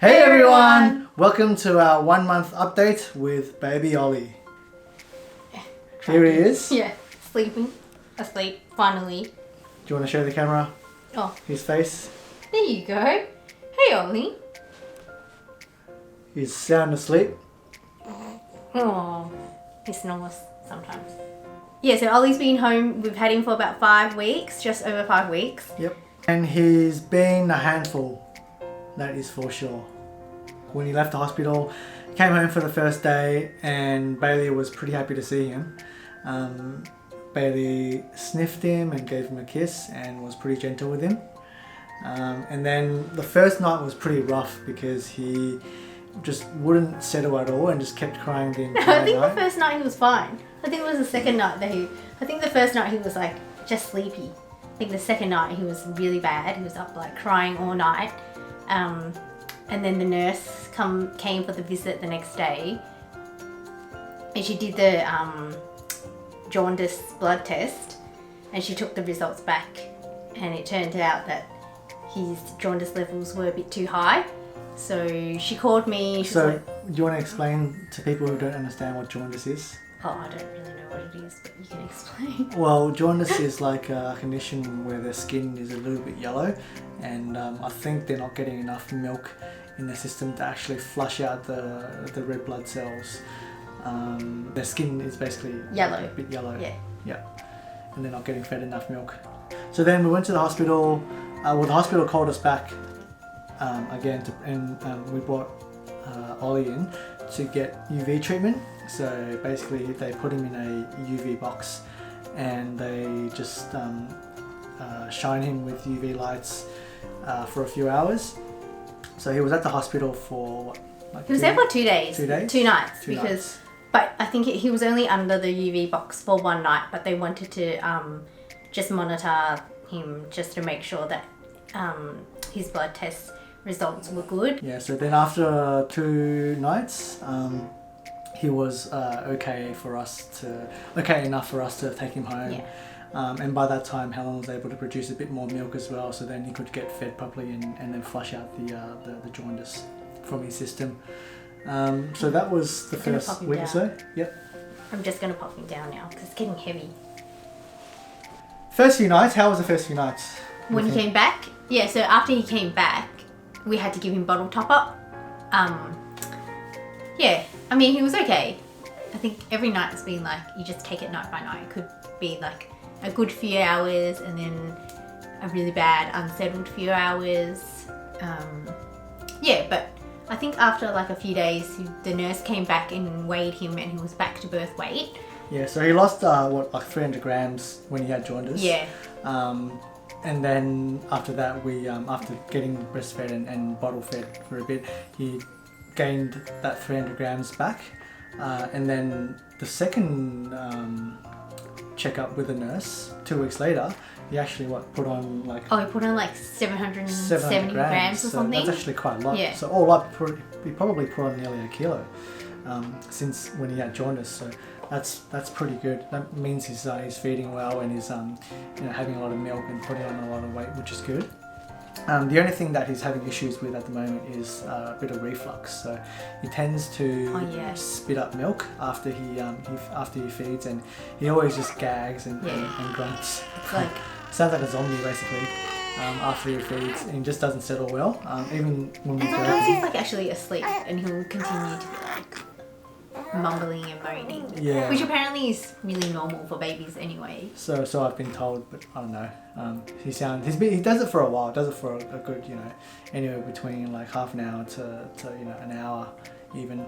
Hey everyone! Welcome to our 1 month update with baby Ollie. Here he is. Yeah, sleeping. Asleep, finally. Do you want to show the camera his face? There you go. Hey Ollie. He's sound asleep. Oh, he snores sometimes. Yeah, so Ollie's been home. We've had him for about 5 weeks, just over 5 weeks. Yep. And he's been a handful, that is for sure. When he left the hospital, he came home for the first day and Bailey was pretty happy to see him. Bailey sniffed him and gave him a kiss and was pretty gentle with him. And then the first night was pretty rough because he just wouldn't settle at all and just kept crying the entire night. I think the first night he was fine. I think it was the second night that I think the first night he was like just sleepy. I think the second night he was really bad. He was up like crying all night. And then the nurse came for the visit the next day. And she did the Jaundice blood test. And she took the results back. And it turned out that his jaundice levels were a bit too high. So she called me. So, do you want to explain to people who don't understand what jaundice is? Oh, I don't really know what it is, but you can explain. Well, jaundice is like a condition where their skin is a little bit yellow, and I think they're not getting enough milk in the system to actually flush out the red blood cells. Their skin is basically yellow. A bit yellow. Yeah. And they're not getting fed enough milk. So then we went to the hospital. Well, the hospital called us back again, and we brought Ollie in to get UV treatment. So basically they put him in a UV box and they just shine him with UV lights for a few hours. So he was at the hospial for what? Like he was there for 2 days. 2 days? 2 nights. Two nights. But I think he was only under the UV box for 1 night, but they wanted to just monitor him just to make sure that his blood test results were good. Yeah, so then after 2 nights, he was okay enough for us to take him home. Yeah. And by that time Helen was able to produce a bit more milk as well, so then he could get fed properly and then flush out the jaundice from his system. So that was the first week or so. Yep. I'm just going to pop him down now because it's getting heavy. First few nights, how was the first few nights? When he came back? Yeah, so after he came back, we had to give him bottle top up. Yeah, I mean, he was okay. I think every night's been like, you just take it night by night. It could be like a good few hours and then a really bad, unsettled few hours. Yeah, but I think after like a few days, the nurse came back and weighed him and he was back to birth weight. Yeah, so he lost like 300 grams when he had jaundice. Yeah. And then after that, we after getting breastfed and bottle fed for a bit, he gained that 300 grams back. And then the second checkup with the nurse 2 weeks later, he actually put on like... Oh, he put on like 770 grams or something? That's actually quite a lot. Yeah. So all up, he probably put on nearly 1 kilo since when he had jaundice. So that's pretty good. That means he's feeding well and he's having a lot of milk and putting on a lot of weight, which is good. The only thing that he's having issues with at the moment is a bit of reflux. So he tends to spit up milk after he feeds, and he always just gags and grunts. It's like sounds like a zombie basically after he feeds, and he just doesn't settle well. Even when we sometimes he's like actually asleep and he'll continue to be like mumbling and moaning. Yeah. Which apparently is really normal for babies anyway. So I've been told, but I don't know. He does it for a while. Does it for a good anywhere between like half an hour to an hour even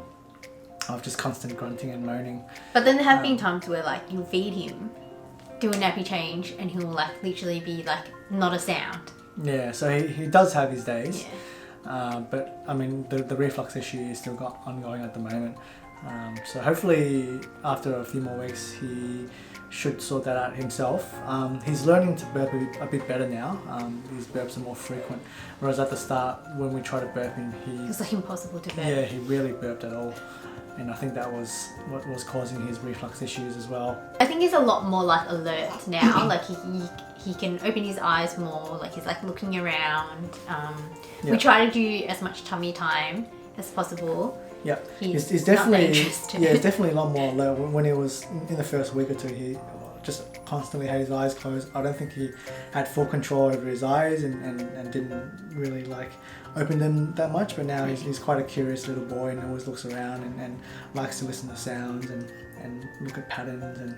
of just constant grunting and moaning. But then there have been times where like you'll feed him, do a nappy change, and he'll like literally be like not a sound. Yeah. So he does have his days. Yeah. But I mean the reflux issue is still ongoing at the moment. So hopefully after a few more weeks he should sort that out himself. He's learning to burp a bit better now. His burps are more frequent, whereas at the start when we tried to burp him, it was like impossible to burp. Yeah, he rarely burped at all. and I think that was what was causing his reflux issues as well. I think he's a lot more like alert now. Like he can open his eyes more. Like he's like looking around. We try to do as much tummy time as possible. Yeah, he's definitely interested. Yeah, it's definitely a lot more alert. When he was in the first week or two, he just constantly had his eyes closed. I don't think he had full control over his eyes and didn't really like open them that much, but now he's quite a curious little boy and always looks around and likes to listen to sounds and look at patterns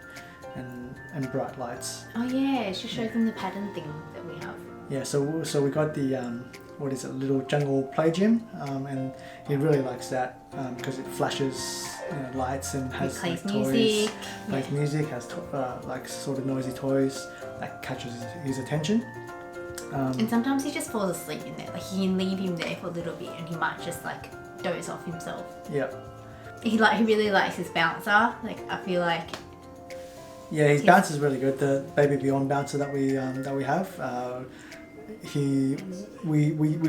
and bright lights. Oh yeah, she showed them the pattern thing that we have. Yeah, so we got the what is it, little jungle play gym, and he really likes that because it flashes lights and has plays like, toys, music. plays music, has like sort of noisy toys that catches his attention. And sometimes he just falls asleep in there. Like you can leave him there for a little bit and he might just like doze off himself. Yeah. He really likes his bouncer. Like I feel like. Yeah, his bouncer is really good. The baby BJORN bouncer that we have. We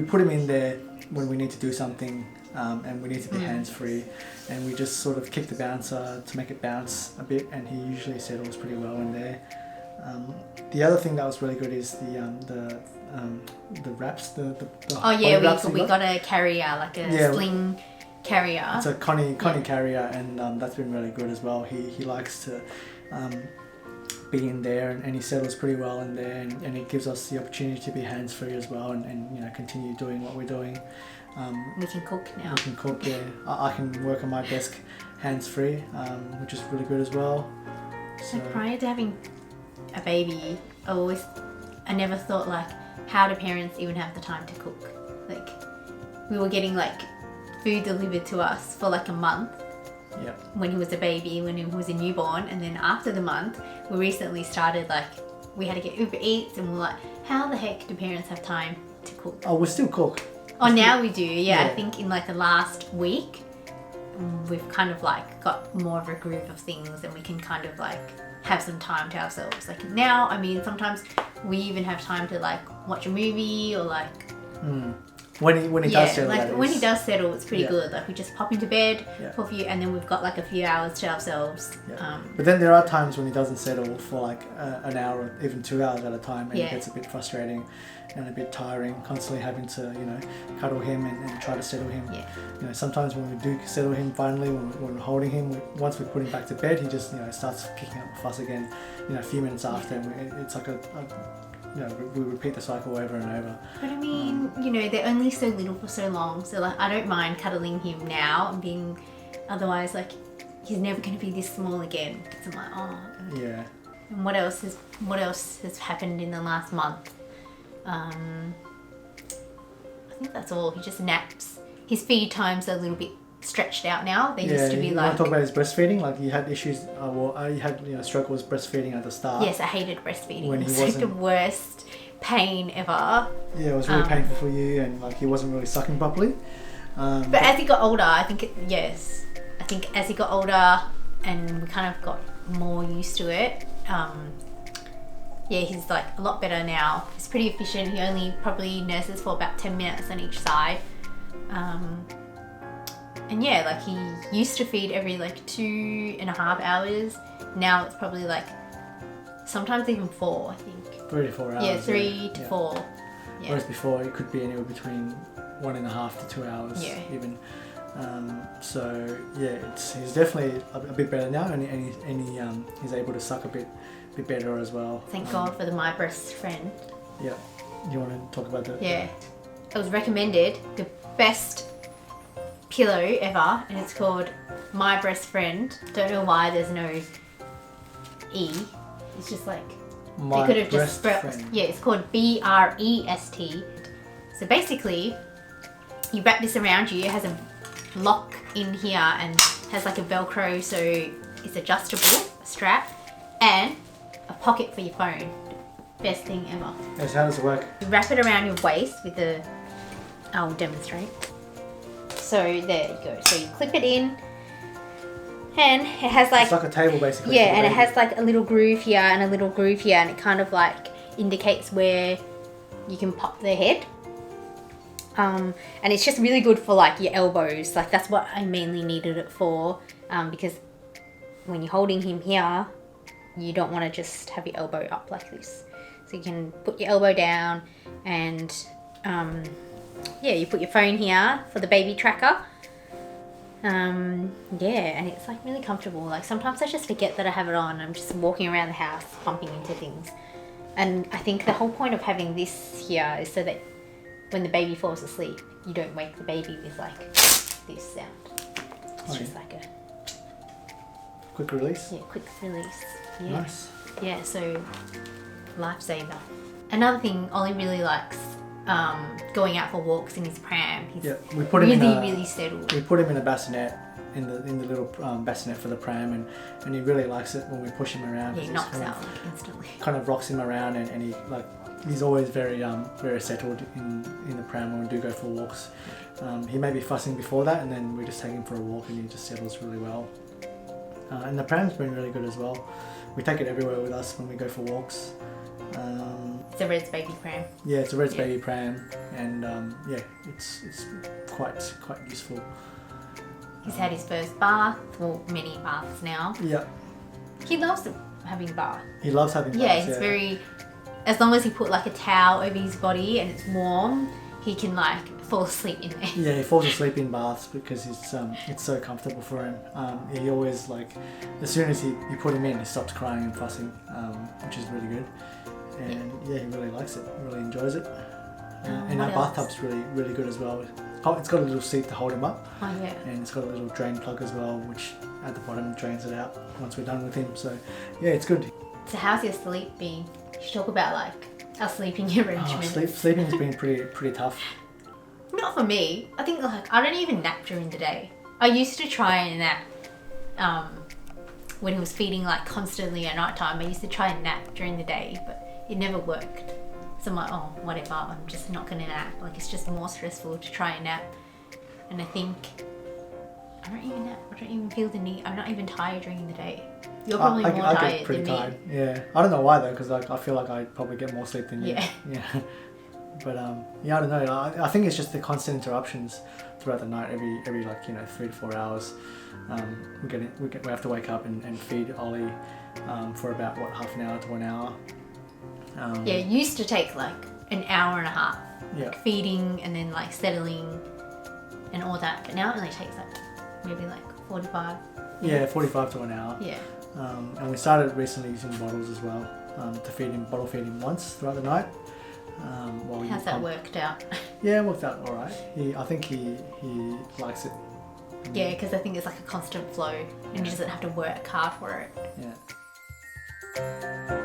put him in there when we need to do something and we need to be hands free, and we just sort of kick the bouncer to make it bounce a bit, and he usually settles pretty well in there. The other thing that was really good is the wraps, the oh yeah, wraps we got a carrier, like a Sling Carrier. It's a KONNY carrier, and that's been really good as well. He likes to be in there, and he settles pretty well in there, and it gives us the opportunity to be hands free as well, and continue doing what we're doing. We can cook now. We can cook, yeah. I can work on my desk hands free, which is really good as well. So prior to having a baby, I never thought like, how do parents even have the time to cook? Like we were getting like food delivered to us for like a month. Yeah. When he was a baby, when he was a newborn, and then after the month, we recently started like, we had to get Uber Eats, and we're like, how the heck do parents have time to cook? Oh, we still cook. Now we do, yeah. I think in like the last week, we've kind of like got more of a groove of things, and we can kind of like have some time to ourselves. Like now, I mean, sometimes we even have time to like watch a movie or like. When he does settle, like when he does settle, it's pretty good. Like we just pop into bed for a few, and then we've got like a few hours to ourselves. Yeah. But then there are times when he doesn't settle for like an hour, or even 2 hours at a time, and it gets a bit frustrating and a bit tiring, constantly having to cuddle him and try to settle him. Yeah. Sometimes when we do settle him finally, when we're holding him, once we put him back to bed, he just starts kicking up a fuss again. A few minutes after, and it's like we repeat the cycle over and over. But I mean, they're only so little for so long. So like, I don't mind cuddling him now and being, otherwise like, he's never going to be this small again. So I'm like, oh. Yeah. And what else has happened in the last month? I think that's all. He just naps. His feed times are a little bit stretched out now. They used to be like. You want to talk about his breastfeeding? Like you had issues. You had struggles breastfeeding at the start. Yes, I hated breastfeeding. When it was like the worst pain ever. Yeah, it was really painful for you, and like he wasn't really sucking properly. But as he got older, I think as he got older, and we kind of got more used to it. He's like a lot better now. He's pretty efficient. He only probably nurses for about 10 minutes on each side. And like he used to feed every like 2.5 hours. Now it's probably like sometimes even 4, I think. 3 to 4 hours. Yeah, 3 to 4. Yeah. Whereas before it could be anywhere between 1.5 to 2 hours even. He's definitely a bit better now, and he's able to suck a bit better as well. Thank God for the My Breast friend. Yeah. You want to talk about that? Yeah. It was recommended the best pillow ever, and it's called My Breast Friend. Don't know why there's no E. It's just like My they could have Breast just Friend. Yeah, it's called BREST. So basically, you wrap this around you. It has a lock in here and has like a Velcro, so it's adjustable, a strap, and a pocket for your phone. Best thing ever. Yes, how does it work? You wrap it around your waist with the. I'll demonstrate. So there you go. So you clip it in, and it has like. It's like a table basically. Yeah, and it has like a little groove here and a little groove here, and it kind of like indicates where you can pop the head. And it's just really good for like your elbows. Like that's what I mainly needed it for, because when you're holding him here, you don't want to just have your elbow up like this. So you can put your elbow down and yeah, you put your phone here for the baby tracker. Yeah, and it's like really comfortable. Like sometimes I just forget that I have it on. I'm just walking around the house bumping into things. And I think the whole point of having this here is so that when the baby falls asleep, you don't wake the baby with like this sound. It's just like a quick release. Yeah, quick release. Yeah. Nice. Yeah, so lifesaver. Another thing, Ollie really likes going out for walks in his pram. He's we put him really settled. We put him in a bassinet, in the little bassinet for the pram, and he really likes it when we push him around. Yeah, he knocks out like instantly. Kind of rocks him around, and he like he's always very settled in the pram when we do go for walks. He may be fussing before that, and then we just take him for a walk, and he just settles really well. And the pram's been really good as well. We take it everywhere with us when we go for walks. It's a Red's baby pram. Yeah, it's a Red's baby pram, and yeah, it's quite useful. He's had his first bath, or many baths now. Yeah. He loves having bath. He loves having baths. Yeah, he's very. As long as he put like a towel over his body and it's warm, he can like fall asleep in there. Yeah, he falls asleep in baths because it's so comfortable for him. He always like, as soon as you put him in, he stops crying and fussing, which is really good. And yeah, he really likes it, really enjoys it. And our bathtub's really good as well. It's got a little seat to hold him up. Oh yeah. And it's got a little drain plug as well, which at the bottom drains it out once we're done with him. So yeah, it's good. So how's your sleep been? You should talk about like our sleeping arrangements. Sleeping's been pretty tough. Not for me. I think like I don't even nap during the day. I used to try and nap when he was feeding like constantly at night time. I used to try and nap during the day, but it never worked. So I'm like, oh, whatever, I'm just not gonna nap. Like it's just more stressful to try and nap. And I think I don't even nap. I don't even feel the need. I'm not even tired during the day. You're probably more I tired get pretty than tired. me. Yeah, I don't know why though, because like I feel like I probably get more sleep than you. Yeah. But yeah, I don't know. I think it's just the constant interruptions throughout the night. Every like 3 to 4 hours, we have to wake up and feed Ollie for about half an hour to 1 hour. Yeah, it used to take like an hour and a half. Yeah. Like feeding and then like settling and all that. But now it only takes like maybe like 45. Yeah, 45 to 1 hour. Yeah. And we started recently using bottles as well to bottle feed him once throughout the night. How's that worked out? Yeah, it worked out all right. I think he likes it. Yeah, because I think it's like a constant flow and he doesn't have to work hard for it. Yeah.